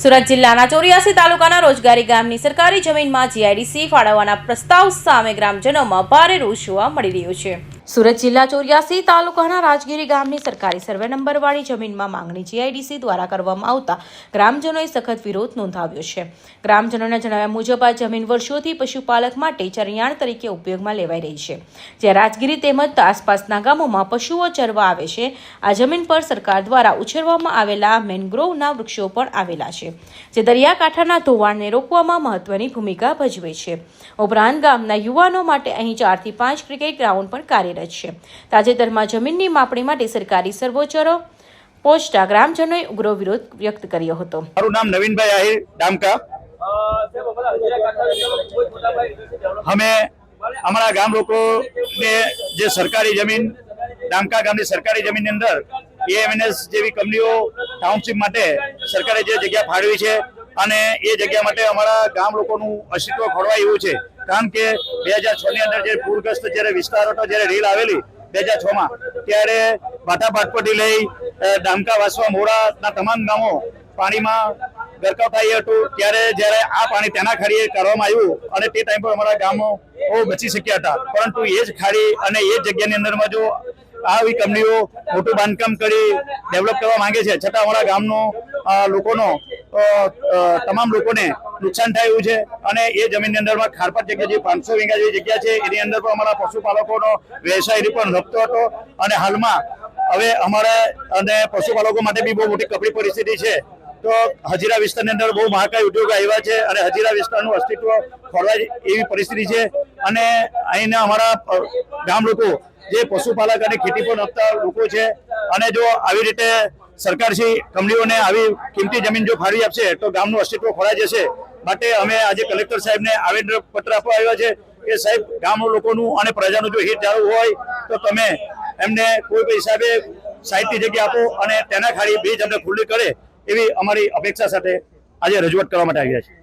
સુરત જિલ્લાના 84 તાલુકાના રોજગારી ગામની સરકારી જમીનમાં જીઆઈડીસી ફાળવવાના પ્રસ્તાવ સામે ગ્રામજનોમાં ભારે રોષ જોવા મળી રહ્યો છે। સુરત જિલ્લા 84 તાલુકાના રાજગીરી ગામની સરકારી સર્વે નંબરવાળી જમીનમાં માંગણી જીઆઈડીસી દ્વારા કરવામાં આવતા ગ્રામજનોએ સખત વિરોધ નોંધાવ્યો છે। ગ્રામજનોના જણાવ્યા મુજબ આ જમીન વર્ષોથી પશુપાલક માટે ચરિયાણ તરીકે ઉપયોગમાં લેવાઈ રહી છે, જ્યાં રાજગીરી તેમજ આસપાસના ગામોમાં પશુઓ ચરવા આવે છે। આ જમીન પર સરકાર દ્વારા ઉછેરવામાં આવેલા મેનગ્રોવના વૃક્ષો પણ આવેલા છે, જે દરિયાકાંઠાના ધોવાણને રોકવામાં મહત્વની ભૂમિકા ભજવે છે। ઉપરાંત ગામના યુવાનો માટે અહીં 4 થી 5 ક્રિકેટ ગ્રાઉન્ડ પણ કાર્યરત છે। તાજેતરમાં જમીનની માપણી માટે સરકારી સર્વેચરો પહોંચતા ગ્રામજનોએ ઉગ્ર વિરોધ વ્યક્ત કર્યો હતો। મારું નામ નવીનભાઈ આહિર ડામકા। અમે અમારા ગામ લોકોને જે સરકારી જમીન ડામકા ગામની સરકારી જમીનની અંદર એએમએનએસ જેવી કંપનીઓ ટાઉનશીપ માટે સરકારે જે જગ્યા ફાળવી છે અને એ જગ્યા માટે અમારા ગામ લોકોનું અસ્તિત્વ ખોરવાય એવું છે, કારણ કે 2006 ની અંદર જે પૂરગ્રસ્ત જ્યારે વિસ્તાર હતો, જ્યારે રેલ આવેલી 2006માં, ત્યારે બાટા પાટપટ્ટી લઈ ડામકા, વાસવા, મોરાના તમામ ગામો પાણીમાં ગરકાવ થયું હતું। ત્યારે જ્યારે આ પાણી તેના ખાડીએ કરવામાં આવ્યું અને તે ટાઈમ પર અમારા ગામો બચી શક્યા હતા, પરંતુ એ જ ખાડી અને એ જ જગ્યાની અંદરમાં જો આવી કંપનીઓ મોટું બાંધકામ કરી ડેવલપ કરવા માંગે છે, છતાં અમારા ગામનો લોકોનો તમામ લોકોને નુકસાન થાય એવું છે। અને એ જમીનની અંદરમાં ખારપાટ જગ્યા જે 500 વીઘા જેવી જગ્યા છે, એની અંદર પણ અમારા પશુપાલકોનો વ્યવસાય પણ નભતો હતો અને હાલમાં હવે અમારા અને પશુપાલકો માટે બી બહુ મોટી કપરી પરિસ્થિતિ છે। તો હજીરા વિસ્તારની અંદર બહુ મહાકાય ઉદ્યોગો આવ્યા છે અને હજીરા વિસ્તારનું અસ્તિત્વ ખોરવાય એવી પરિસ્થિતિ છે। અને અહીંના અમારા ગામ લોકો જે પશુપાલક અને ખેતી પર નભતા લોકો છે, અને જો આવી રીતે સરકારશ્રી કંપનીઓને આવી કિંમતી જમીન જો ફાળવી આપશે તો ગામનું અસ્તિત્વ ખોરાઈ જશે। માટે અમે આજે કલેક્ટર સાહેબને આવેદનપત્ર આપવા આવ્યા છે કે સાહેબ, ગામ લોકોનું અને પ્રજાનું જો હિત જાળવવું હોય તો તમે એમને કોઈ પણ હિસાબે સાહિત્ય જગ્યા આપો અને તેના ખાલી બીજ અમને ખુલ્લી કરે, એવી અમારી અપેક્ષા સાથે આજે રજૂઆત કરવા માટે આવ્યા છે।